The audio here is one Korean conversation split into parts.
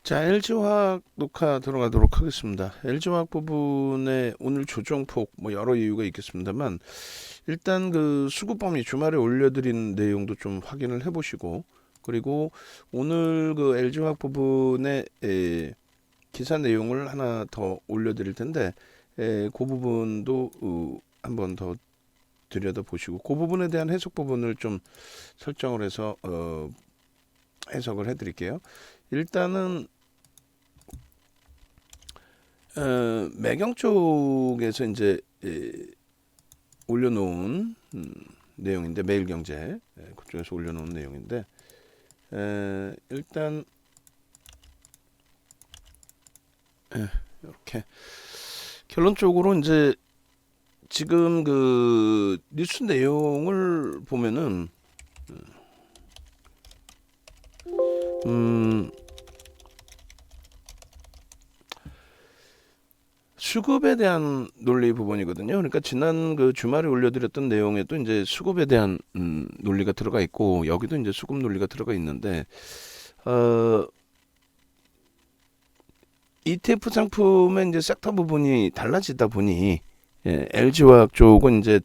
자, LG화학 녹화 들어가도록 하겠습니다. LG화학 부분에 오늘 조정폭 여러 이유가 있겠습니다만 일단 그 수급범위 주말에 올려드린 내용도 좀 확인을 해보시고, 그리고 오늘 그 LG화학 부분의 기사 내용을 하나 더 올려드릴 텐데 그 부분도 한번 더 들여다보시고 그 부분에 대한 해석 부분을 좀 설정을 해서 해석을 해드릴게요. 일단은 매경 쪽에서 이제 올려놓은 내용인데, 매일경제 그쪽에서 올려놓은 내용인데, 일단 이렇게 결론적으로 이제 지금 그 뉴스 내용을 보면은 수급에 대한 논리 부분이거든요. 그러니까 지난 그 주말에 올려드렸던 내용에도 이제 수급에 대한 논리가 들어가 있고, 여기도 이제 수급 논리가 들어가 있는데, ETF 상품의 이제 섹터 부분이 달라지다 보니 LG화학 쪽은 이제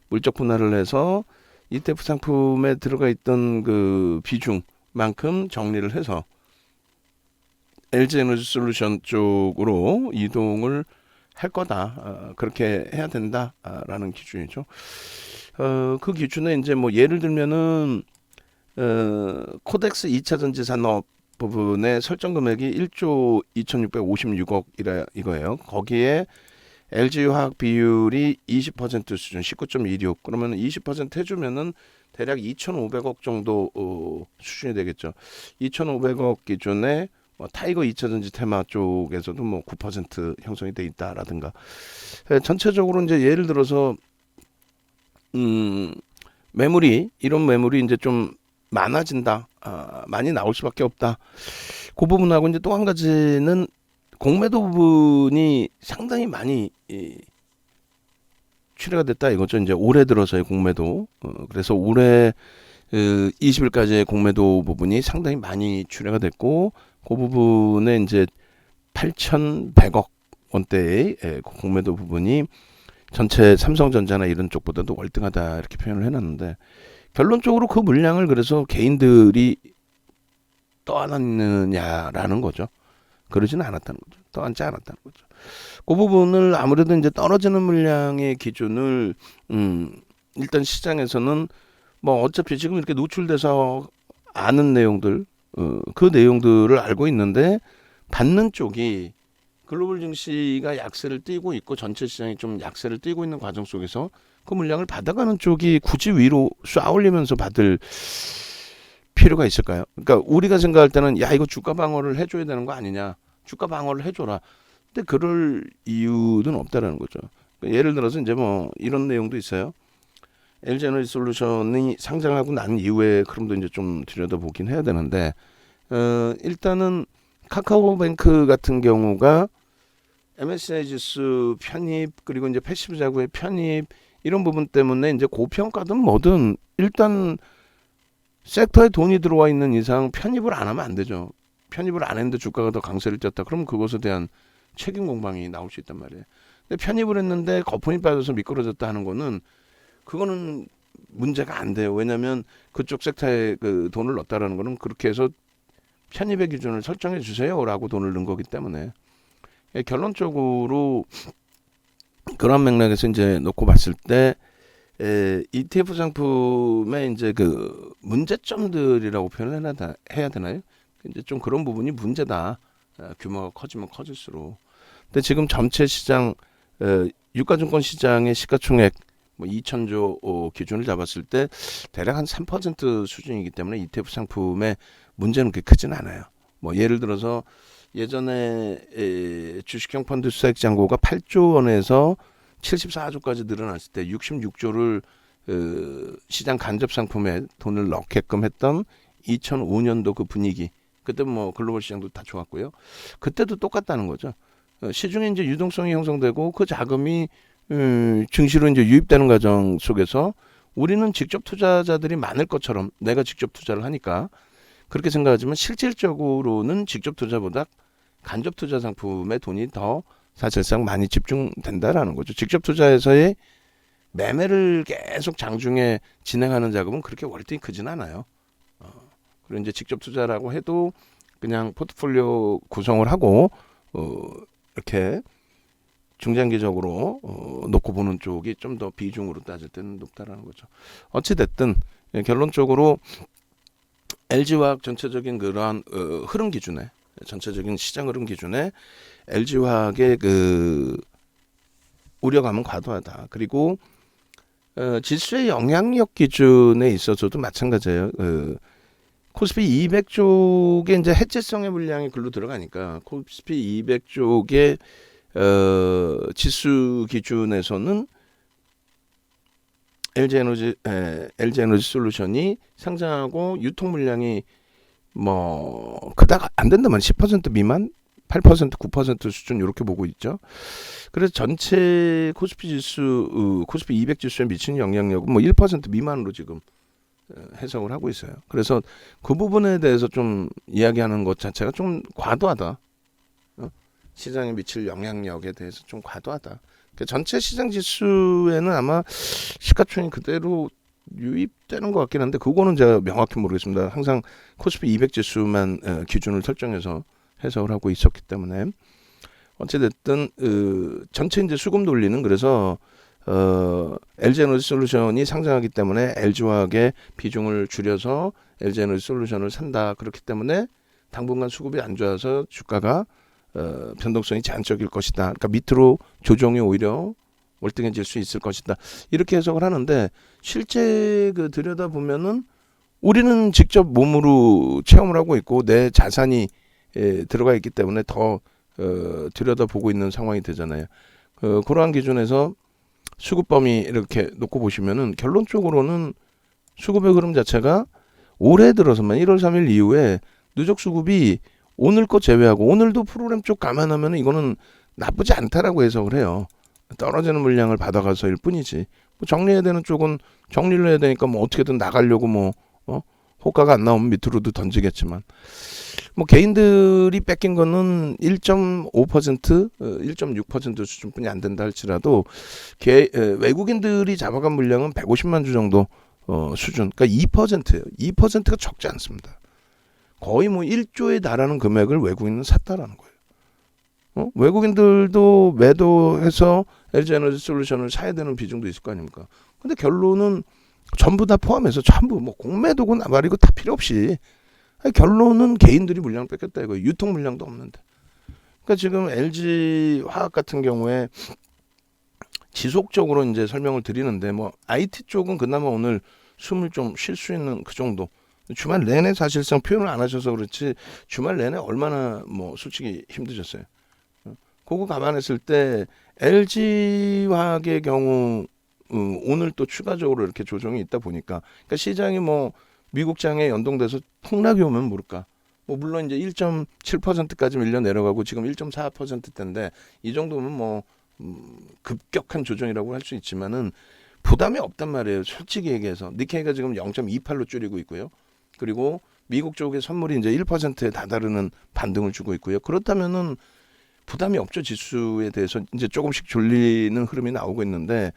물적 분할을 해서 ETF 상품에 들어가 있던 그 비중만큼 정리를 해서 LG에너지솔루션 쪽으로 이동을 할 거다. 그렇게 해야 된다라는 기준이죠. 그 기준에 이제 예를 들면은 코덱스 2차 전지 산업 부분의 설정 금액이 1조 2,656억이라 이거예요. 거기에 LG화학 비율이 20% 수준 19.16. 그러면 20% 해주면은 대략 2,500억 정도 수준이 되겠죠. 2,500억 기준에 타이거 2차 전지 테마 쪽에서도 9% 형성이 돼 있다라든가, 전체적으로 이제 예를 들어서 매물이, 이런 매물이 이제 좀 많아진다, 많이 나올 수밖에 없다. 그 부분하고 이제 또 한 가지는 공매도 부분이 상당히 많이 출회가 됐다 이거죠. 이제 올해 들어서의 공매도, 그래서 올해 20일까지의 공매도 부분이 상당히 많이 출회가 됐고, 그 부분에 이제 8,100억 원대의 공매도 부분이 전체 삼성전자나 이런 쪽보다도 월등하다 이렇게 표현을 해놨는데, 결론적으로 그 물량을 그래서 개인들이 떠안았느냐라는 거죠. 그러지는 않았다는 거죠. 떠안지 않았다는 거죠. 그 부분을 아무래도 이제 떨어지는 물량의 기준을 일단 시장에서는 어차피 지금 이렇게 노출돼서 아는 내용들, 그 내용들을 알고 있는데, 받는 쪽이 글로벌 증시가 약세를 띠고 있고 전체 시장이 좀 약세를 띠고 있는 과정 속에서 그 물량을 받아가는 쪽이 굳이 위로 쏘아 올리면서 받을 필요가 있을까요? 그러니까 우리가 생각할 때는 야, 이거 주가 방어를 해줘야 되는 거 아니냐, 주가 방어를 해줘라. 근데 그럴 이유는 없다라는 거죠. 그러니까 예를 들어서 이제 이런 내용도 있어요. LG에너지솔루션이 상장하고 난 이후에 흐름도 이제 좀 들여다보긴 해야 되는데, 일단은 카카오뱅크 같은 경우가 MSCI 지수 편입, 그리고 이제 패시브 자구의 편입, 이런 부분 때문에 이제 고평가든 뭐든 일단 섹터에 돈이 들어와 있는 이상 편입을 안 하면 안 되죠. 편입을 안 했는데 주가가 더 강세를 쪘다. 그럼 그것에 대한 책임 공방이 나올 수 있단 말이에요. 근데 편입을 했는데 거품이 빠져서 미끄러졌다 하는 거는, 그거는 문제가 안 돼요. 왜냐하면 그쪽 섹터에 그 돈을 넣었다라는 거는 그렇게 해서 편입의 기준을 설정해 주세요라고 돈을 넣은 거기 때문에, 결론적으로 그런 맥락에서 이제 놓고 봤을 때 ETF 상품의 이제 그 문제점들이라고 표현을 해야 되나요? 이제 좀 그런 부분이 문제다. 규모가 커지면 커질수록. 근데 지금 전체 시장, 유가증권 시장의 시가총액 2천조 기준을 잡았을 때 대략 한 3% 수준이기 때문에 ETF 상품의 문제는 그렇게 크진 않아요. 예를 들어서 예전에 주식형 펀드 수익 잔고가 8조 원에서 74조까지 늘어났을 때 66조를 시장 간접 상품에 돈을 넣게끔 했던 2005년도 그 분위기, 그때 글로벌 시장도 다 좋았고요. 그때도 똑같다는 거죠. 시중에 이제 유동성이 형성되고 그 자금이 증시로 이제 유입되는 과정 속에서 우리는 직접 투자자들이 많을 것처럼, 내가 직접 투자를 하니까 그렇게 생각하지만 실질적으로는 직접 투자보다 간접 투자 상품에 돈이 더 사실상 많이 집중된다라는 거죠. 직접 투자에서의 매매를 계속 장중에 진행하는 작업은 그렇게 월등히 크진 않아요. 그리고 이제 직접 투자라고 해도 그냥 포트폴리오 구성을 하고 이렇게 중장기적으로 놓고 보는 쪽이 좀 더 비중으로 따질 때는 높다라는 거죠. 어찌 됐든 결론적으로 LG화학 전체적인 그러한 흐름 기준에 전체적인 시장 흐름 기준에 LG화학의 그 우려감은 과도하다. 그리고 지수의 영향력 기준에 있어서도 마찬가지예요. 코스피 200 쪽에 이제 해체성의 물량이 글로 들어가니까 코스피 200 쪽의 지수 기준에서는 LG에너지 솔루션이 상장하고 유통 물량이 뭐 그닥 안 된다면 10% 미만, 8%, 9% 수준 이렇게 보고 있죠. 그래서 전체 코스피 지수, 코스피 200 지수에 미치는 영향력은 뭐 1% 미만으로 지금 해석을 하고 있어요. 그래서 그 부분에 대해서 좀 이야기하는 것 자체가 좀 과도하다. 시장에 미칠 영향력에 대해서 좀 과도하다. 그러니까 전체 시장 지수에는 아마 시가총이 그대로 유입되는 것 같긴 한데 그거는 제가 명확히 모르겠습니다. 항상 코스피 200 지수만 기준을 설정해서 해석을 하고 있었기 때문에 어찌됐든 전체 이제 수급 논리는 그래서 LG에너지 솔루션이 상장하기 때문에 LG화학의 비중을 줄여서 LG에너지 솔루션을 산다. 그렇기 때문에 당분간 수급이 안 좋아서 주가가 변동성이 제한적일 것이다. 그러니까 밑으로 조정이 오히려 월등해질 수 있을 것이다. 이렇게 해석을 하는데 실제 그 들여다 보면은 우리는 직접 몸으로 체험을 하고 있고 내 자산이 들어가 있기 때문에 더 들여다 보고 있는 상황이 되잖아요. 그러한 기준에서 수급 범위 이렇게 놓고 보시면은 결론적으로는 수급의 흐름 자체가 올해 들어서만 1월 3일 이후에 누적 수급이 오늘 거 제외하고 오늘도 프로그램 쪽 감안하면 이거는 나쁘지 않다라고 해석을 해요. 떨어지는 물량을 받아가서일 뿐이지. 뭐 정리해야 되는 쪽은 정리를 해야 되니까 뭐 어떻게든 나가려고 뭐 호가가 안 나오면 밑으로도 던지겠지만 뭐 개인들이 뺏긴 거는 1.5%, 1.6% 수준뿐이 안 된다 할지라도 외국인들이 잡아간 물량은 150만 주 정도 수준. 그러니까 2%예요. 2%가 적지 않습니다. 거의 뭐 1조에 달하는 금액을 외국인은 샀다라는 거예요. 외국인들도 매도해서 LG에너지 솔루션을 사야 되는 비중도 있을 거 아닙니까? 근데 결론은 전부 다 포함해서 전부 뭐 공매도고 나발이고 다 필요 없이 결론은 개인들이 물량 뺏겼다 이거. 유통 물량도 없는데. 그러니까 지금 LG 화학 같은 경우에 지속적으로 이제 설명을 드리는데 뭐 IT 쪽은 그나마 오늘 숨을 좀 쉴 수 있는 그 정도. 주말 내내 사실상 표현을 안 하셔서 그렇지 주말 내내 얼마나 뭐 솔직히 힘드셨어요. 그거 감안했을 때 LG 화학의 경우 오늘 또 추가적으로 이렇게 조정이 있다 보니까 그러니까 시장이 뭐 미국 장에 연동돼서 폭락이 오면 모를까. 뭐 물론 이제 1.7%까지 밀려 내려가고 지금 1.4%대인데 이 정도면 뭐 급격한 조정이라고 할 수 있지만은 부담이 없단 말이에요. 솔직히 얘기해서 니케이가 지금 0.28로 줄이고 있고요. 그리고 미국 쪽의 선물이 이제 1%에 다다르는 반등을 주고 있고요. 그렇다면은 부담이 없죠. 지수에 대해서 이제 조금씩 졸리는 흐름이 나오고 있는데,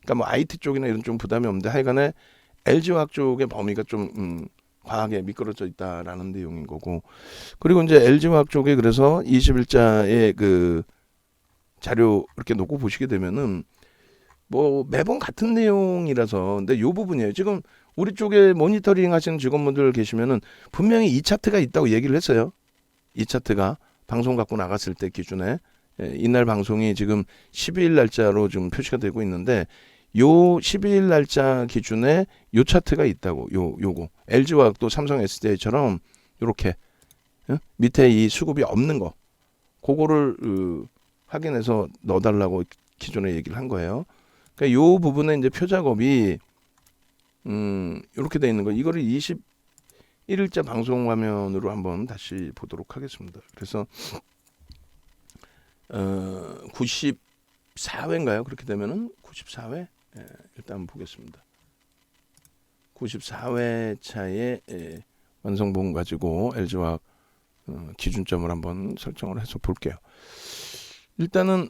그러니까 뭐 IT 쪽이나 이런 좀 부담이 없는데 하여간에 LG화학 쪽의 범위가 좀 과하게 미끄러져 있다라는 내용인 거고. 그리고 이제 LG화학 쪽에 그래서 20일자의 그 자료 이렇게 놓고 보시게 되면은 뭐 매번 같은 내용이라서 근데 요 부분이에요. 지금 우리 쪽에 모니터링 하시는 직원분들 계시면은 분명히 이 차트가 있다고 얘기를 했어요. 이 차트가 방송 갖고 나갔을 때 기준에 이날 방송이 지금 12일 날짜로 좀 표시가 되고 있는데 요 12일 날짜 기준에 요 차트가 있다고. 요거 LG화학도 삼성 SDI처럼 요렇게 밑에 이 수급이 없는 거 그거를 확인해서 넣어달라고 기존에 얘기를 한 거예요. 그러니까 요 부분에 이제 표작업이 이렇게 돼 있는 거. 이거를 21일자 방송 화면으로 한번 다시 보도록 하겠습니다. 그래서 94회인가요? 그렇게 되면은 94회 일단 한번 보겠습니다. 94회 차에 완성본 가지고 LG화학 기준점을 한번 설정을 해서 볼게요. 일단은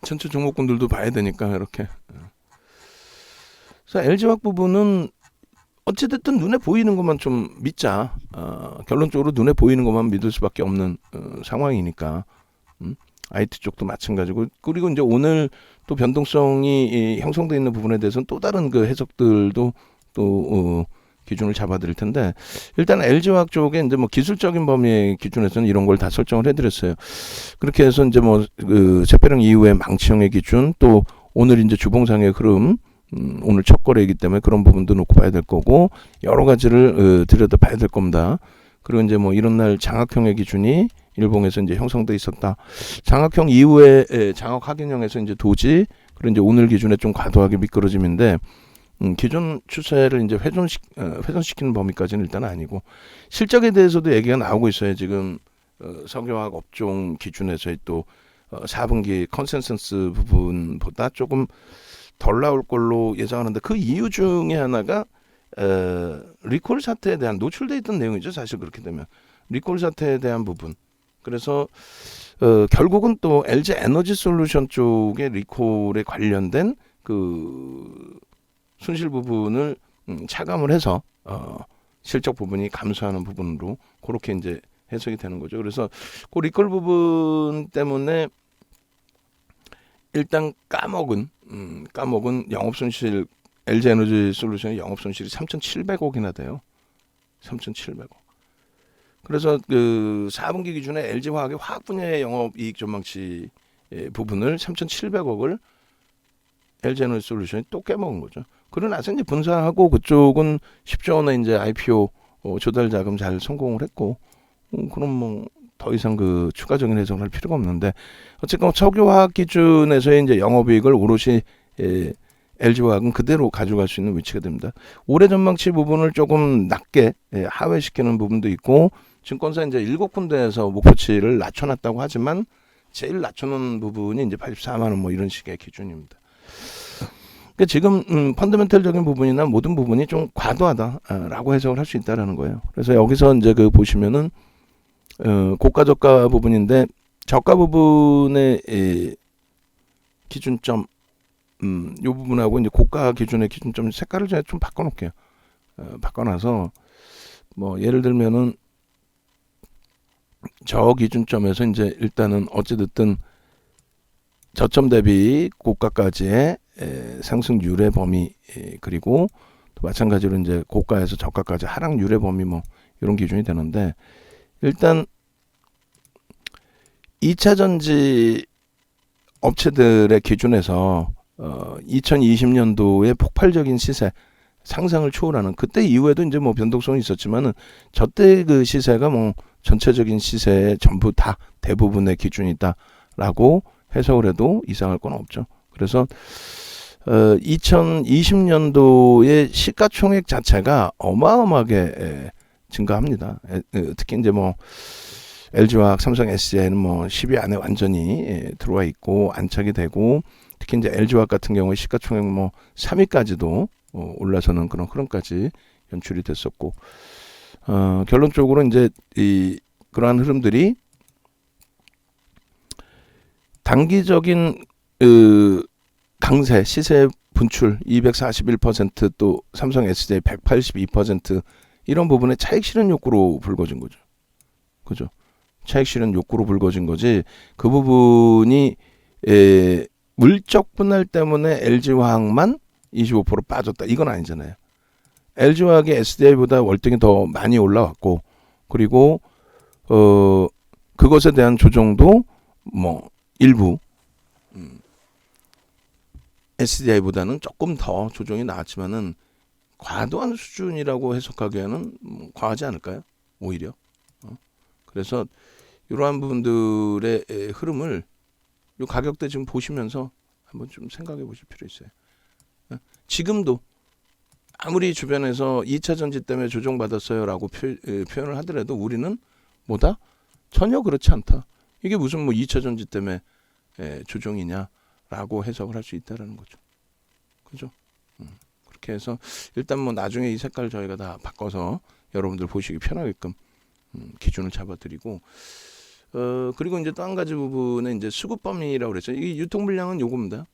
전체 종목군들도 봐야 되니까 이렇게. 그래서 LG화학 부분은 어찌됐든 눈에 보이는 것만 좀 믿자. 결론적으로 눈에 보이는 것만 믿을 수밖에 없는 상황이니까. IT 쪽도 마찬가지고. 그리고 이제 오늘 또 변동성이 형성되어 있는 부분에 대해서는 또 다른 그 해석들도 또 기준을 잡아드릴 텐데, 일단 LG화학 쪽에 이제 뭐 기술적인 범위의 기준에서는 이런 걸 다 설정을 해드렸어요. 그렇게 해서 이제 뭐 그 재패령 이후의 망치형의 기준, 또 오늘 이제 주봉상의 흐름, 오늘 첫 거래이기 때문에 그런 부분도 놓고 봐야 될 거고, 여러 가지를 들여다 봐야 될 겁니다. 그리고 이제 뭐 이런 날 장악형의 기준이 일봉에서 이제 형성돼 있었다. 장악형 이후에 장악 확인형에서 이제 도지, 그리고 이제 오늘 기준에 좀 과도하게 미끄러짐인데, 기존 추세를 이제 회전시키는 범위까지는 일단 아니고, 실적에 대해서도 얘기가 나오고 있어요. 지금 석유화학 업종 기준에서의 또 4분기 컨센서스 부분보다 조금 덜 나올 걸로 예상하는데, 그 이유 중에 하나가 리콜 사태에 대한 노출돼 있던 내용이죠. 사실 그렇게 되면 리콜 사태에 대한 부분. 그래서 결국은 또 LG 에너지 솔루션 쪽의 리콜에 관련된 그 손실 부분을 차감을 해서 실적 부분이 감소하는 부분으로 그렇게 이제 해석이 되는 거죠. 그래서 그 리콜 부분 때문에 일단 까먹은 영업 손실, LG 에너지 솔루션의 영업 손실이 3,700억이나 돼요. 3,700억. 그래서 그 4분기 기준에 LG 화학의 화학 분야의 영업 이익 전망치 부분을 3,700억을 LG 에너지 솔루션이 또 깨먹은 거죠. 그러고 나서 이제 분사하고 그쪽은 10조 원의 이제 IPO 조달 자금 잘 성공을 했고, 그럼 뭐 더 이상 그 추가적인 해석을 할 필요가 없는데, 어쨌건 석유화학 기준에서의 이제 영업이익을 오롯이 LG화학은 그대로 가져갈 수 있는 위치가 됩니다. 올해 전망치 부분을 조금 낮게 하회시키는 부분도 있고, 증권사 이제 7군데에서 목표치를 낮춰놨다고 하지만 제일 낮춰놓은 부분이 이제 84만 원 뭐 이런 식의 기준입니다. 그러니까 지금 펀더멘털적인 부분이나 모든 부분이 좀 과도하다라고 해석을 할 수 있다라는 거예요. 그래서 여기서 이제 그 보시면은 고가 저가 부분인데, 저가 부분의 기준점 이 부분하고 이제 고가 기준의 기준점 색깔을 제가 좀 바꿔놓을게요. 바꿔놔서 뭐 예를 들면은 저 기준점에서 이제 일단은 어찌됐든 저점 대비 고가까지의 상승 유례 범위, 그리고 또 마찬가지로 이제 고가에서 저가까지 하락 유례 범위 뭐 이런 기준이 되는데, 일단 2차 전지 업체들의 기준에서 2020년도에 폭발적인 시세 상상을 초월하는, 그때 이후에도 이제 뭐 변동성이 있었지만은 저때 그 시세가 뭐 전체적인 시세의 전부 다 대부분의 기준이다라고 해석을 해도 이상할 건 없죠. 그래서 2020년도의 시가총액 자체가 어마어마하게 증가합니다. 특히 이제 뭐 LG화학, 삼성 SDI는 뭐 10위 안에 완전히 들어와 있고 안착이 되고, 특히 이제 LG화학 같은 경우에 시가총액 뭐 3위까지도 올라서는 그런 흐름까지 연출이 됐었고, 결론적으로 이제 그러한 흐름들이 단기적인 강세 시세 분출 241%, 또 삼성 SDI 182% 이런 부분에 차익 실현 욕구로 불거진 거죠. 그죠? 차익 실현 욕구로 불거진 거지, 그 부분이 물적 분할 때문에 LG화학만 25% 빠졌다 이건 아니잖아요. LG화학이 SDI보다 월등히 더 많이 올라왔고, 그리고 그것에 대한 조정도 뭐 일부 SDI보다는 조금 더 조정이 나왔지만은 과도한 수준이라고 해석하기에는 과하지 않을까요? 오히려. 그래서 이러한 부분들의 흐름을 이 가격대 지금 보시면서 한번 좀 생각해 보실 필요 있어요. 지금도 아무리 주변에서 2차 전지 때문에 조정받았어요라고 표현을 하더라도 우리는 뭐다? 전혀 그렇지 않다. 이게 무슨 뭐 2차 전지 때문에 조정이냐라고 해석을 할 수 있다라는 거죠. 그죠? 그렇게 해서 일단 뭐 나중에 이 색깔 저희가 다 바꿔서 여러분들 보시기 편하게끔 기준을 잡아드리고 그리고 이제 또 한 가지 부분은 이제 수급 범위라고 그랬죠. 이 유통 물량은 요겁니다.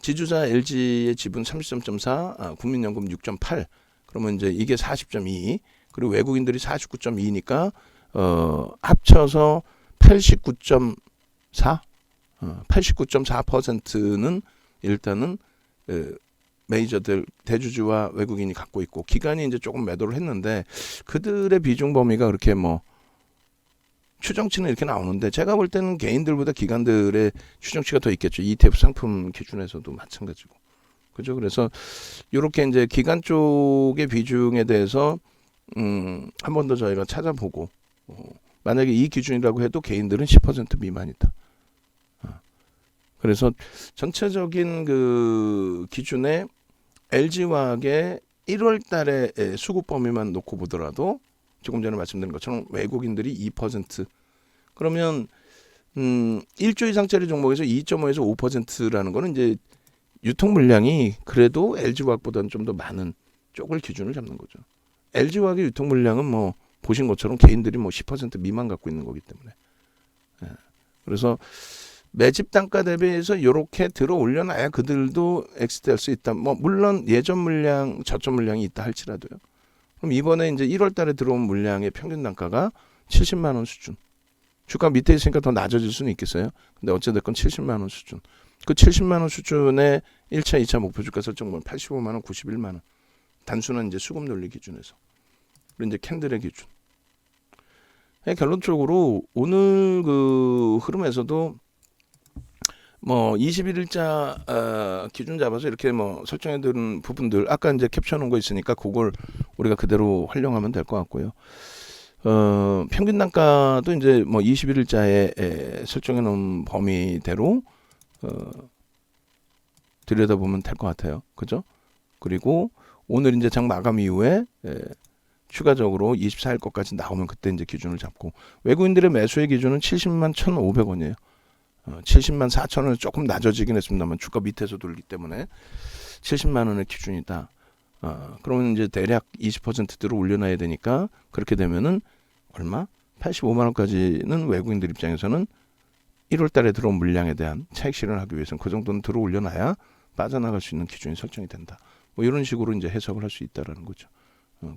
지주사 LG의 지분 33.4, 국민연금 6.8. 그러면 이제 이게 40.2, 그리고 외국인들이 49.2니까 합쳐서 89.4, 89.4%는 일단은 메이저들 대주주와 외국인이 갖고 있고 기관이 이제 조금 매도를 했는데 그들의 비중 범위가 그렇게 뭐 추정치는 이렇게 나오는데 제가 볼 때는 개인들보다 기관들의 추정치가 더 있겠죠. ETF 상품 기준에서도 마찬가지고. 그죠? 그래서 이렇게 이제 기관 쪽의 비중에 대해서 한 번 더 저희가 찾아보고 만약에 이 기준이라고 해도 개인들은 10% 미만이다. 그래서 전체적인 그 기준에 LG화학의 1월 달에 수급 범위만 놓고 보더라도 조금 전에 말씀드린 것처럼 외국인들이 2%. 그러면 1조 이상짜리 종목에서 2.5에서 5%라는 거는 이제 유통 물량이 그래도 LG화학보다는 좀 더 많은 쪽을 기준을 잡는 거죠. LG화학의 유통 물량은 뭐 보신 것처럼 개인들이 뭐 10% 미만 갖고 있는 거기 때문에. 그래서 매집 단가 대비해서 이렇게 들어 올려놔야 그들도 엑시트할 수 있다. 뭐 물론 예전 물량, 저점 물량이 있다 할지라도요. 그럼 이번에 이제 1월 달에 들어온 물량의 평균 단가가 70만 원 수준. 주가 밑에 있으니까 더 낮아질 수는 있겠어요. 근데 어찌됐건 70만 원 수준. 그 70만 원 수준의 1차, 2차 목표 주가 설정은 85만 원, 91만 원. 단순한 이제 수급 논리 기준에서. 그리고 이제 캔들의 기준. 결론적으로 오늘 그 흐름에서도 뭐 21일자 기준 잡아서 이렇게 뭐 설정해 두는 부분들 아까 이제 캡처 놓은 거 있으니까 그걸 우리가 그대로 활용하면 될 것 같고요. 평균 단가도 이제 뭐 21일자에 설정해 놓은 범위대로 들여다보면 될 것 같아요. 그죠? 그리고 오늘 이제 장 마감 이후에 추가적으로 24일 것까지 나오면 그때 이제 기준을 잡고 외국인들의 매수의 기준은 70만 1,500원이에요. 70만 4천 원은 조금 낮아지긴 했습니다만 주가 밑에서 돌기 때문에 70만 원의 기준이다. 그러면 이제 대략 20%대로 올려놔야 되니까 그렇게 되면은 얼마? 85만 원까지는 외국인들 입장에서는 1월 달에 들어온 물량에 대한 차익 실현을 하기 위해서는 그 정도는 들어 올려놔야 빠져나갈 수 있는 기준이 설정이 된다. 뭐 이런 식으로 이제 해석을 할 수 있다라는 거죠.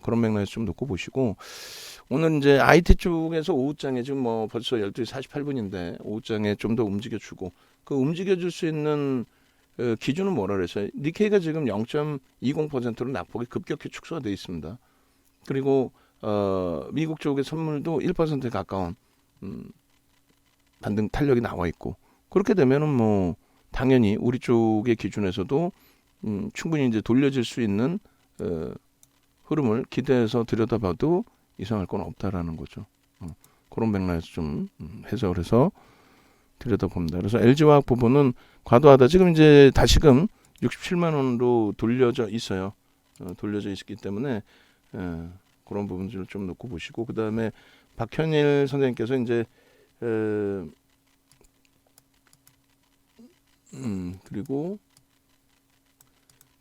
그런 맥락에서 좀 놓고 보시고 오늘 이제 IT 쪽에서 오후장에 지금 뭐 벌써 12시 48분인데 오후장에 좀 더 움직여주고 그 움직여줄 수 있는 기준은 뭐라 그랬어요? 니케이가 지금 0.20%로 낙폭이 급격히 축소가 되어 있습니다. 그리고 미국 쪽의 선물도 1%에 가까운 반등 탄력이 나와 있고 그렇게 되면은 뭐 당연히 우리 쪽의 기준에서도 충분히 이제 돌려질 수 있는 흐름을 기대해서 들여다봐도 이상할 건 없다라는 거죠. 그런 맥락에서 좀 해석을 해서 들여다봅니다. 그래서 LG화학 부분은 과도하다. 지금 이제 다시금 67만 원으로 돌려져 있어요. 돌려져 있기 때문에 그런 부분들을 좀 놓고 보시고 그 다음에 박현일 선생님께서 이제 그리고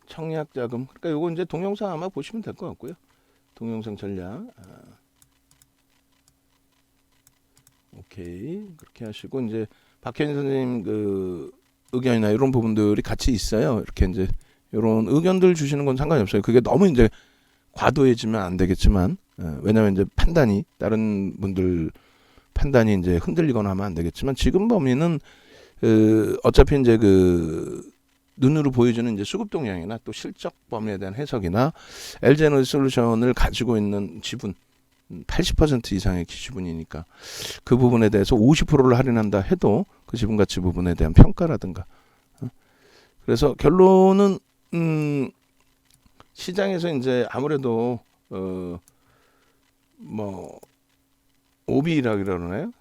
청약 자금. 그러니까 요거 이제 동영상 아마 보시면 될 것 같고요. 동영상 전략. 오케이. 그렇게 하시고 이제 박현희 선생님 그 의견이나 이런 부분들이 같이 있어요. 이렇게 이제 이런 의견들 주시는 건 상관이 없어요. 그게 너무 이제 과도해지면 안 되겠지만 왜냐하면 이제 판단이 다른 분들 판단이 이제 흔들리거나 하면 안 되겠지만 지금 범위는 어차피 이제 그 눈으로 보여주는 이제 수급 동향이나 또 실적 범위에 대한 해석이나 LG에너지솔루션을 가지고 있는 지분 80% 이상의 지분이니까 그 부분에 대해서 50%를 할인한다 해도 그 지분 가치 부분에 대한 평가라든가 그래서 결론은 시장에서 이제 아무래도 뭐 오비라 그러나요?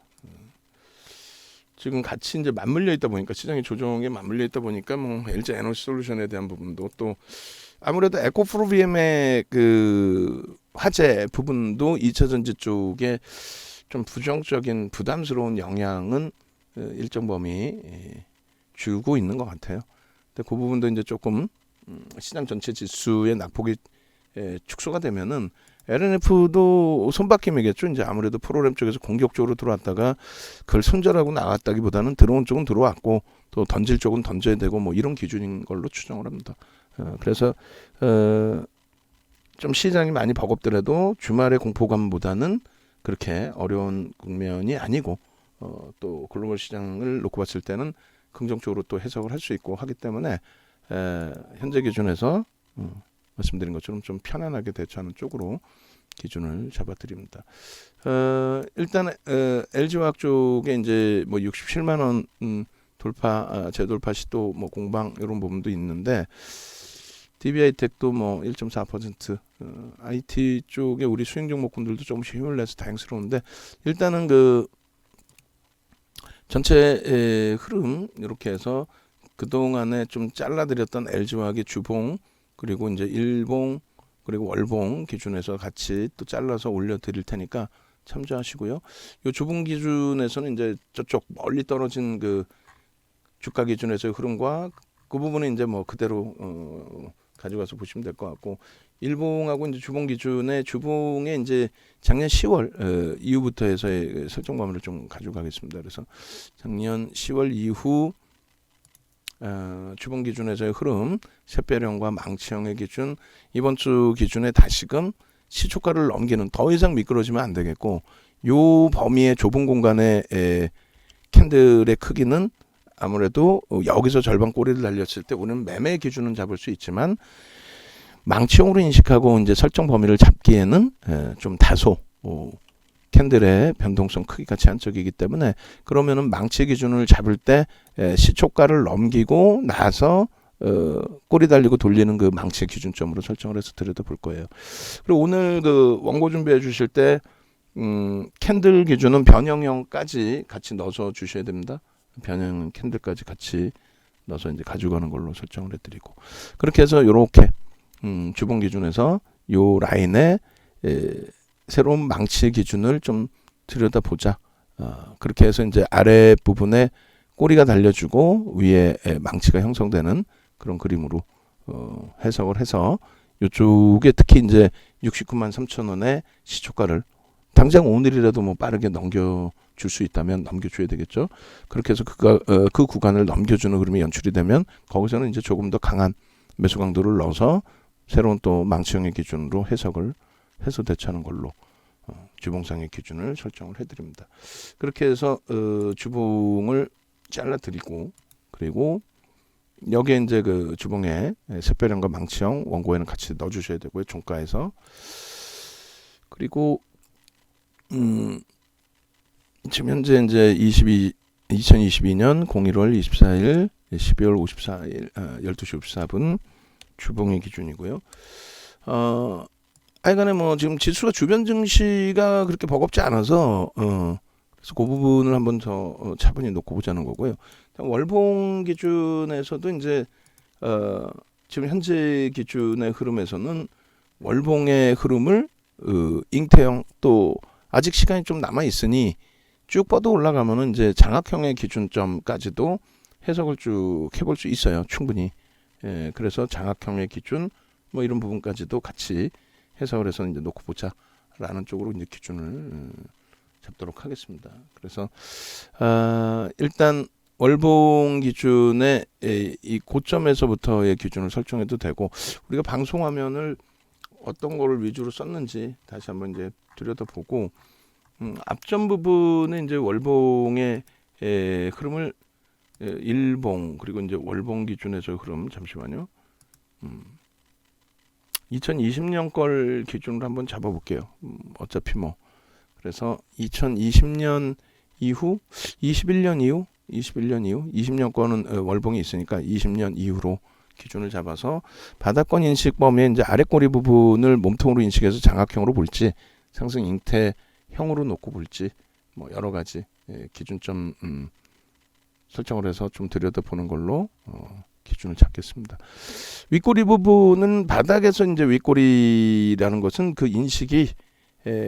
지금 같이 이제 맞물려 있다 보니까 시장의 조정에 맞물려 있다 보니까 뭐 LG 에너지 솔루션에 대한 부분도 또 아무래도 에코프로비엠의 그 화재 부분도 2차 전지 쪽에 좀 부정적인 부담스러운 영향은 일정 범위 주고 있는 것 같아요. 근데 그 부분도 이제 조금 시장 전체 지수의 낙폭이 축소가 되면은 LNF도 손바뀜이겠죠. 이제 아무래도 프로그램 쪽에서 공격적으로 들어왔다가 그걸 손절하고 나갔다기보다는 들어온 쪽은 들어왔고 또 던질 쪽은 던져야 되고 뭐 이런 기준인 걸로 추정을 합니다. 그래서 좀 시장이 많이 버겁더라도 주말의 공포감보다는 그렇게 어려운 국면이 아니고 또 글로벌 시장을 놓고 봤을 때는 긍정적으로 또 해석을 할 수 있고 하기 때문에 현재 기준에서 말씀드린 것처럼 좀 편안하게 대처하는 쪽으로 기준을 잡아드립니다. 일단 LG화학 쪽에 이제 뭐 67만 원 돌파 재돌파 시도 뭐 공방 이런 부분도 있는데 DB하이텍도 뭐 1.4% IT 쪽에 우리 수익 종목군들도 조금씩 힘을 내서 다행스러운데 일단은 그 전체 흐름 이렇게 해서 그동안에 좀 잘라드렸던 LG화학의 주봉 그리고 이제 일봉 그리고 월봉 기준에서 같이 또 잘라서 올려드릴 테니까 참조하시고요. 이 주봉 기준에서는 이제 저쪽 멀리 떨어진 그 주가 기준에서의 흐름과 그 부분은 이제 뭐 그대로 가져가서 보시면 될 것 같고 일봉하고 이제 주봉 기준의 주봉에 이제 작년 10월 이후부터 해서의 설정 범위를 좀 가져가겠습니다. 그래서 작년 10월 이후 주봉 기준에서의 흐름, 샛별형과 망치형의 기준, 이번 주 기준에 다시금 시초가를 넘기는 더 이상 미끄러지면 안 되겠고 요 범위의 좁은 공간의 캔들의 크기는 아무래도 여기서 절반 꼬리를 날렸을 때 우리는 매매 기준은 잡을 수 있지만 망치형으로 인식하고 이제 설정 범위를 잡기에는 좀 다소 캔들의 변동성 크기가 제한적이기 때문에 그러면은 망치 기준을 잡을 때 시초가를 넘기고 나서 꼬리 달리고 돌리는 그 망치 기준점으로 설정을 해서 들여다볼 거예요. 그리고 오늘 그 원고 준비해 주실 때 캔들 기준은 변형형까지 같이 넣어서 주셔야 됩니다. 변형 캔들까지 같이 넣어서 이제 가져가는 걸로 설정을 해드리고 그렇게 해서 이렇게 주봉 기준에서 요 라인에 새로운 망치 기준을 좀 들여다보자. 그렇게 해서 이제 아래 부분에 꼬리가 달려주고 위에 망치가 형성되는 그런 그림으로 해석을 해서 이쪽에 특히 이제 69만 3천 원의 시초가를 당장 오늘이라도 뭐 빠르게 넘겨줄 수 있다면 넘겨줘야 되겠죠. 그렇게 해서 그 구간을 넘겨주는 그림이 연출이 되면 거기서는 이제 조금 더 강한 매수 강도를 넣어서 새로운 또 망치형의 기준으로 해석을 해서 대처하는 걸로 주봉상의 기준을 설정을 해드립니다. 그렇게 해서 주봉을 잘라드리고 그리고 여기에 이제 그 주봉에 샛별형과 망치형 원고에는 같이 넣어주셔야 되고요. 종가에서 그리고 지금 현재 이제 2022년 01월 24일 12월 54일 12시 54분 주봉의 기준이고요. 하여간에 뭐 지금 지수가 주변 증시가 그렇게 버겁지 않아서 그래서 그 부분을 한번 더 차분히 놓고 보자는 거고요. 월봉 기준에서도 이제 지금 현재 기준의 흐름에서는 월봉의 흐름을 잉태형 또 아직 시간이 좀 남아 있으니 쭉 뻗어 올라가면은 이제 장악형의 기준점까지도 해석을 쭉 해볼 수 있어요. 충분히. 그래서 장악형의 기준 뭐 이런 부분까지도 같이 해석을 해서 이제 놓고 보자라는 쪽으로 이제 기준을 잡도록 하겠습니다. 그래서 일단 월봉 기준의 이 고점에서부터의 기준을 설정해도 되고 우리가 방송 화면을 어떤 거를 위주로 썼는지 다시 한번 이제 들여다보고 앞전 부분에 이제 월봉의 흐름을 일봉 그리고 이제 월봉 기준에서 흐름 잠시만요. 2020년 걸 기준으로 한번 잡아볼게요. 어차피 뭐 그래서 2020년 이후 21년 이후 20년 거는 월봉이 있으니까 20년 이후로 기준을 잡아서 바닥권 인식 범위에 이제 아래 꼬리 부분을 몸통으로 인식해서 장악형으로 볼지 상승 잉태형으로 놓고 볼지 뭐 여러 가지 기준점 설정을 해서 좀 들여다보는 걸로 기준을 잡겠습니다. 윗꼬리 부분은 바닥에서 이제 윗꼬리라는 것은 그 인식이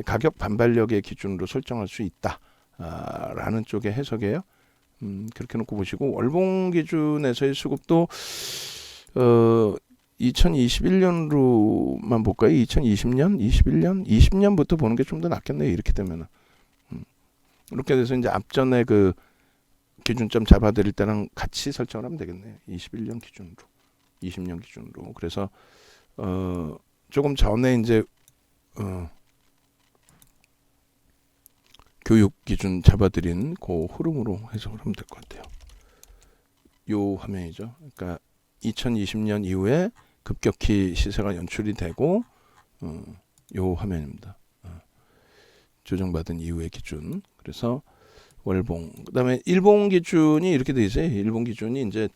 가격 반발력의 기준으로 설정할 수 있다라는 쪽의 해석이에요. 그렇게 놓고 보시고 월봉 기준에서의 수급도 2021년으로만 볼까요? 2020년, 21년, 20년부터 보는 게 좀 더 낫겠네요. 이렇게 되면은. 이렇게 돼서 이제 앞전에 그 기준점 잡아드릴 때랑 같이 설정을 하면 되겠네요. 21년 기준으로, 20년 기준으로. 그래서 조금 전에 이제 교육 기준 잡아드린 그 흐름으로 해석을 하면 될 것 같아요. 요 화면이죠. 그러니까 2020년 이후에 급격히 시세가 연출이 되고 요 화면입니다. 조정받은 이후의 기준. 그래서 월봉. 그다음에 일봉 기준이 이렇게 돼 있어요. 일봉 기준이 이제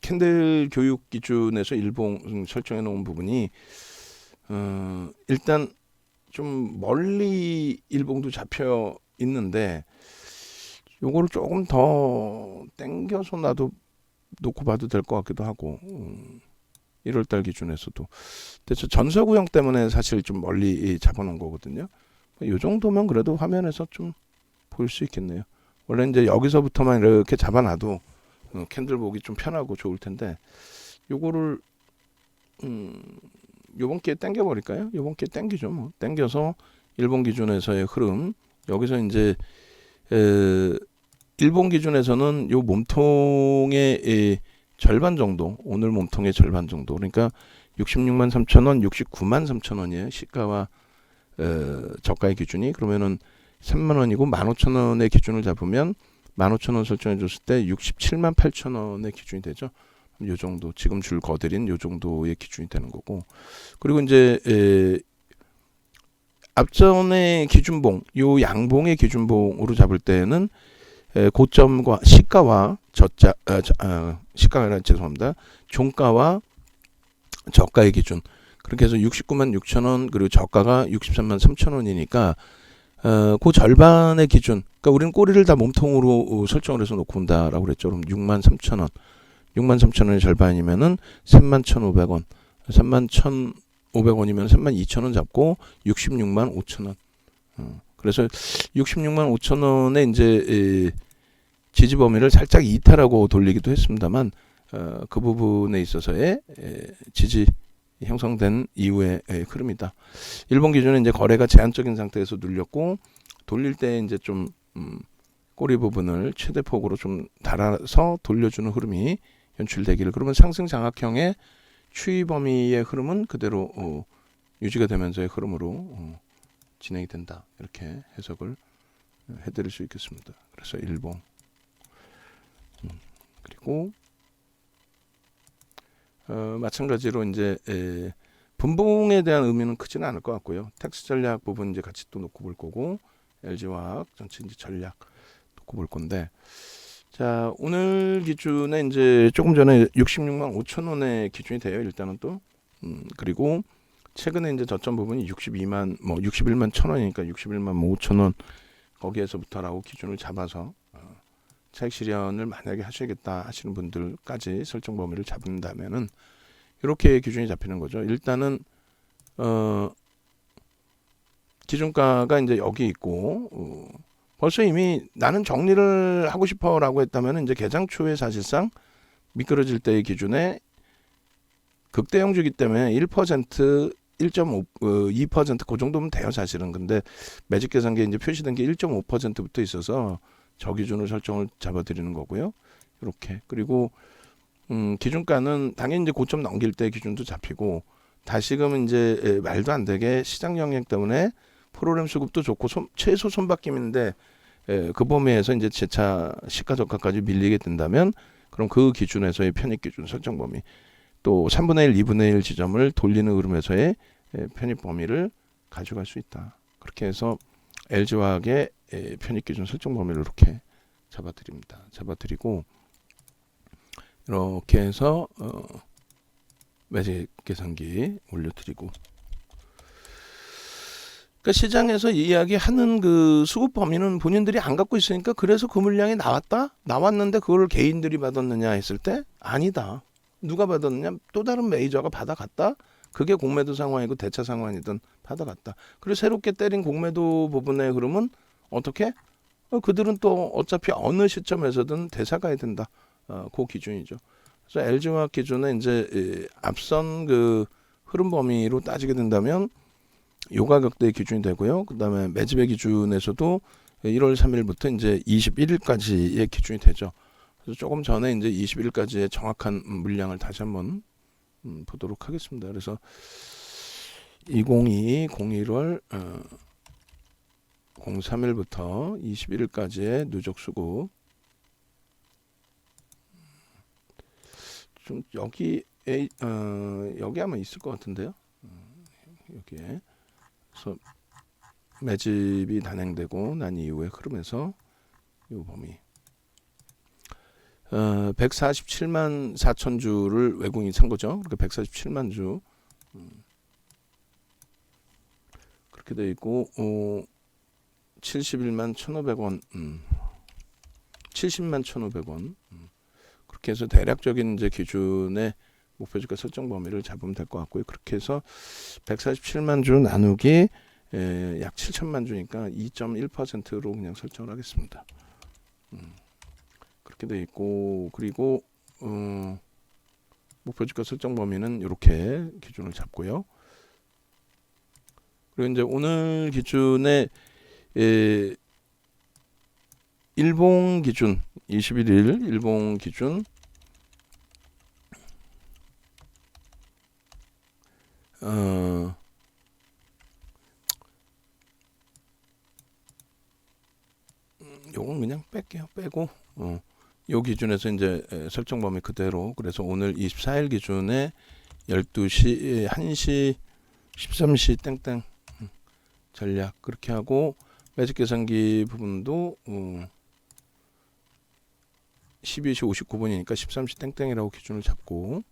캔들 교육 기준에서 일봉 설정해 놓은 부분이 일단 좀 멀리 일봉도 잡혀 있는데 요거를 조금 더 당겨서 놓고 봐도 될 것 같기도 하고 1월달 기준에서도 대체 전서구형 때문에 사실 좀 멀리 잡아놓은 거거든요. 이 정도면 그래도 화면에서 좀 보일 수 있겠네요. 원래 이제 여기서부터만 이렇게 잡아놔도 캔들 보기 좀 편하고 좋을 텐데 요거를 요번 기회에 당겨 버릴까요? 요번 기회에 당기죠. 뭐 당겨서 일본 기준에서의 흐름 여기서 이제 일본 기준에서는 요 몸통의 절반 정도, 오늘 몸통의 절반 정도. 그러니까 66만 3천 원, 69만 3천 원이에요. 시가와 저가의 기준이. 그러면은 3만 원이고 15,000원의 기준을 잡으면 15,000원 설정해 줬을 때 67만 8천 원의 기준이 되죠. 요 정도, 지금 줄 거드린 요 정도의 기준이 되는 거고. 그리고 이제 앞전의 기준봉, 요 양봉의 기준봉으로 잡을 때는 고점과 시가와 시가가 아니라 죄송합니다. 종가와 저가의 기준. 그렇게 해서 69만 6천 원 그리고 저가가 63만 3천 원이니까 그 절반의 기준. 그러니까 우리는 꼬리를 다 몸통으로 설정을 해서 놓고 온다라고 그랬죠. 그럼 6만 3천 원. 6만 3천 원의 절반이면은 3만 1,500원. 3만 1,500원이면 3만 2천 원 잡고 66만 5천 원. 그래서 66만 5천 원에 이제 지지 범위를 살짝 이탈하고 돌리기도 했습니다만 그 부분에 있어서의 지지 형성된 이후의 흐름이다. 일본 기준은 이제 거래가 제한적인 상태에서 눌렸고 돌릴 때 이제 좀 꼬리 부분을 최대폭으로 좀 달아서 돌려주는 흐름이 연출되기를. 그러면 상승 장악형의 추이 범위의 흐름은 그대로 유지가 되면서의 흐름으로 진행이 된다. 이렇게 해석을 해드릴 수 있겠습니다. 그래서 일봉 그리고 마찬가지로 이제 분봉에 대한 의미는 크지는 않을 것 같고요. 텍스 전략 부분 이제 같이 또 놓고 볼 거고 LG화학 전체 이제 전략 놓고 볼 건데 자 오늘 기준에 이제 조금 전에 66만 5천 원의 기준이 돼요. 일단은 또 그리고 최근에 이제 저점 부분이 61만 1천 원이니까 61만 5천 원 거기에서부터라고 기준을 잡아서 차익 실현을 만약에 하셔야겠다 하시는 분들까지 설정 범위를 잡는다면은 이렇게 기준이 잡히는 거죠. 일단은 기준가가 이제 여기 있고 벌써 이미 나는 정리를 하고 싶어라고 했다면 이제 개장 초에 사실상 미끄러질 때의 기준에 극대형주기 때문에 1% 1.5, 2% 그 정도면 돼요 사실은. 근데 매직 계산기에 이제 표시된 게 1.5%부터 있어서 저 기준을 설정을 잡아드리는 거고요. 이렇게. 그리고 기준가는 당연히 이제 고점 넘길 때 기준도 잡히고 다시금 이제 말도 안 되게 시장 영향 때문에 프로그램 수급도 좋고 최소 손바뀜인데 그 범위에서 이제 재차 시가 저가까지 밀리게 된다면 그럼 그 기준에서의 편입 기준 설정 범위 또 3분의 1, 2분의 1 지점을 돌리는 흐름에서의 편입 범위를 가져갈 수 있다. 그렇게 해서 LG화학의 편입 기준 설정 범위를 이렇게 잡아드립니다. 잡아드리고 이렇게 해서 매직 계산기 올려드리고 그러니까 시장에서 이야기하는 그 수급 범위는 본인들이 안 갖고 있으니까 그래서 그 물량이 나왔는데 그걸 개인들이 받았느냐 했을 때 아니다. 누가 받았느냐? 또 다른 메이저가 받아갔다. 그게 공매도 상황이고 대차 상황이든 받아갔다. 그리고 새롭게 때린 공매도 부분의 흐름은 어떻게? 그들은 또 어차피 어느 시점에서든 대사가야 된다. 그 기준이죠. 그래서 LG화학 기준에 이제 앞선 그 흐름 범위로 따지게 된다면 요 가격대의 기준이 되고요. 그다음에 매집의 기준에서도 1월 3일부터 이제 21일까지의 기준이 되죠. 그래서 조금 전에 이제 21일까지의 정확한 물량을 다시 한번 보도록 하겠습니다. 그래서 2022 01월 03일부터 21일까지의 누적 수급 좀 여기에 여기 아마 있을 것 같은데요. 여기에 그래서 매집이 단행되고 난 이후에 흐름에서 이 범위 147만 4천 주를 외국인이 산 거죠. 그러니까 147만 주 그렇게 돼 있고 71만 1,500원 70만 1,500원 그렇게 해서 대략적인 이제 기준의 목표주가 설정 범위를 잡으면 될 것 같고요. 그렇게 해서 147만 주 나누기 약 7천만 주니까 2.1%로 그냥 설정을 하겠습니다. 그렇게 돼 있고 그리고 목표주가 설정 범위는 이렇게 기준을 잡고요. 그리고 이제 오늘 기준에 일봉 기준 21일 일봉 기준 요건 그냥 뺄게요. 빼고 요 기준에서 이제 설정 범위 그대로 그래서 오늘 24일 기준에 12시 1시 13시 땡땡 전략 그렇게 하고 매직 계산기 부분도 12시 59분이니까 13시 땡땡이라고 기준을 잡고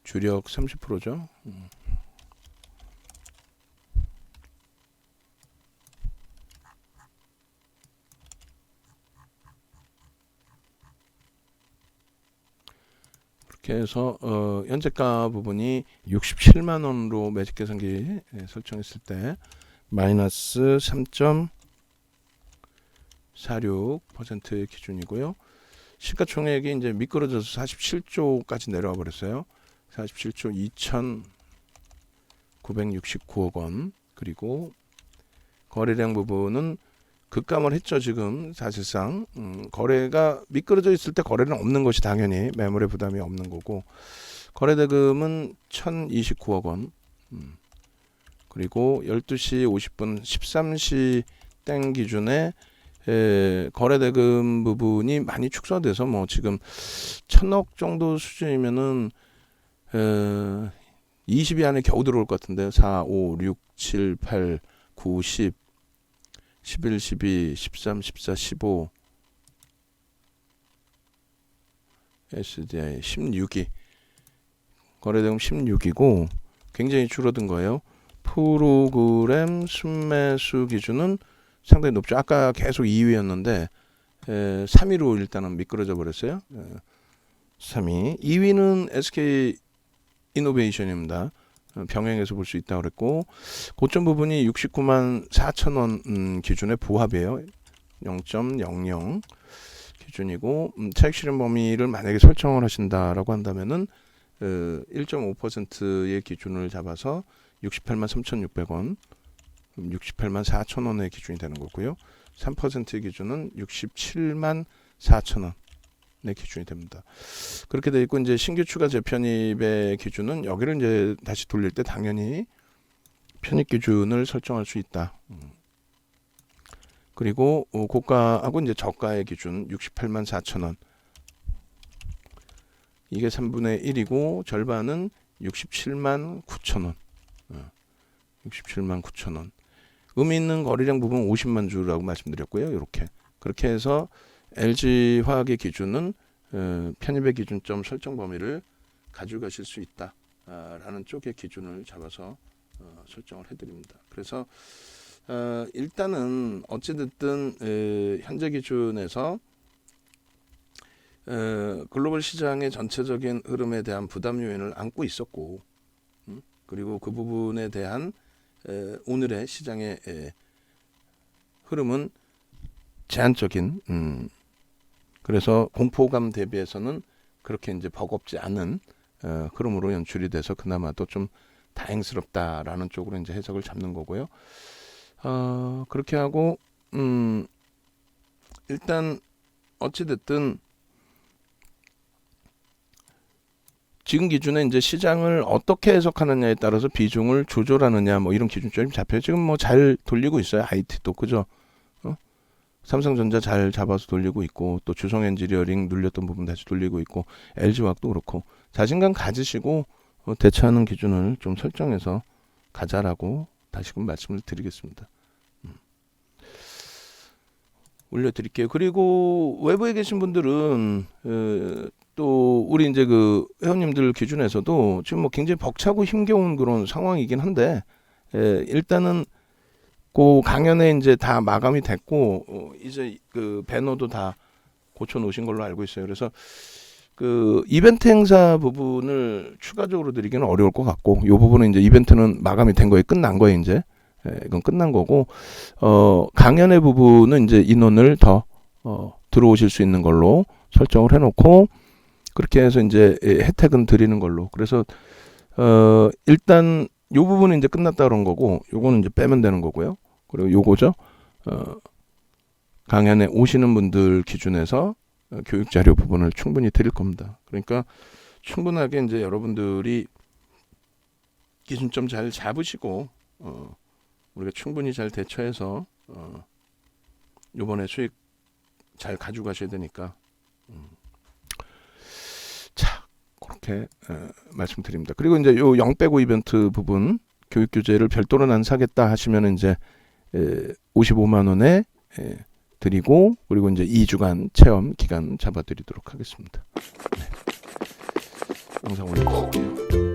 주력 30%죠. 그렇게 해서 현재가 부분이 67만 원으로 매직 계산기 설정했을 때 마이너스 3.46%의 기준이고요. 시가총액이 이제 미끄러져서 47조까지 내려와 버렸어요. 47조 2,969억 원. 그리고 거래량 부분은 급감을 했죠. 지금 사실상 거래가 미끄러져 있을 때 거래는 없는 것이 당연히 매물의 부담이 없는 거고 거래대금은 1,029억 원. 그리고 12시 50분 13시 땡 기준에 거래대금 부분이 많이 축소돼서 뭐 지금 1,000억 정도 수준이면은 20위 안에 겨우 들어올 것 같은데요. 4, 5, 6, 7, 8, 9, 10, 11, 12, 13, 14, 15 SDI 16위 거래대금 16이고 굉장히 줄어든 거예요. 프로그램 순매수 기준은 상당히 높죠. 아까 계속 2위였는데 3위로 일단은 미끄러져 버렸어요. 3위. 2위는 SK 이노베이션입니다. 병행해서 볼 수 있다고 그랬고 고점 부분이 69만 4천 원 기준의 부합이에요. 0.00 기준이고 차익 실현 범위를 만약에 설정을 하신다라고 한다면은 1.5%의 기준을 잡아서 68만 3,600원 68만 4천 원의 기준이 되는 거고요. 3%의 기준은 67만 4천 원의 기준이 됩니다. 그렇게 돼 있고 이제 신규 추가 재편입의 기준은 여기를 이제 다시 돌릴 때 당연히 편입 기준을 설정할 수 있다. 그리고 고가하고 이제 저가의 기준 68만 4천 원. 이게 3분의 1이고 절반은 67만 9천 원. 67만 9천 원. 의미 있는 거래량 부분 50만 주라고 말씀드렸고요. 이렇게 그렇게 해서 LG화학의 기준은 편입의 기준점 설정 범위를 가져가실 수 있다라는 쪽의 기준을 잡아서 설정을 해드립니다. 그래서 일단은 어찌됐든 현재 기준에서 글로벌 시장의 전체적인 흐름에 대한 부담 요인을 안고 있었고 그리고 그 부분에 대한 오늘의 시장의 흐름은 제한적인 그래서 공포감 대비해서는 그렇게 이제 버겁지 않은 흐름으로 연출이 돼서 그나마도 좀 다행스럽다라는 쪽으로 이제 해석을 잡는 거고요. 그렇게 하고 일단 어찌됐든 지금 기준에 이제 시장을 어떻게 해석하느냐에 따라서 비중을 조절하느냐 뭐 이런 기준점이 잡혀요. 지금 뭐 잘 돌리고 있어요. IT도 그죠? 삼성전자 잘 잡아서 돌리고 있고 또 주성 엔지니어링 눌렸던 부분 다시 돌리고 있고 LG화학도 그렇고 자신감 가지시고 대처하는 기준을 좀 설정해서 가자라고 다시금 말씀을 드리겠습니다. 올려드릴게요. 그리고 외부에 계신 분들은 또 우리 이제 그 회원님들 기준에서도 지금 뭐 굉장히 벅차고 힘겨운 그런 상황이긴 한데 일단은 그 강연에 이제 다 마감이 됐고 이제 그 배너도 다 고쳐 놓으신 걸로 알고 있어요. 그래서 그 이벤트 행사 부분을 추가적으로 드리기는 어려울 것 같고 이 부분은 이제 이벤트는 마감이 된 거예요. 끝난 거예요. 이제 이건 끝난 거고 강연의 부분은 이제 인원을 더 들어오실 수 있는 걸로 설정을 해놓고 그렇게 해서 이제 혜택은 드리는 걸로. 그래서 일단 이 부분은 이제 끝났다 그런 거고 요거는 이제 빼면 되는 거고요. 그리고 요거죠. 강연에 오시는 분들 기준에서 교육 자료 부분을 충분히 드릴 겁니다. 그러니까 충분하게 이제 여러분들이 기준점 잘 잡으시고 우리가 충분히 잘 대처해서 요번에 수익 잘 가져가셔야 되니까 자 그렇게 말씀드립니다. 그리고 이제 요 0빼고 이벤트 부분 교육 교재를 별도로 난 사겠다 하시면 이제 55만 원에 드리고 그리고 이제 2주간 체험 기간 잡아드리도록 하겠습니다. 네. 영상 올려드릴게요.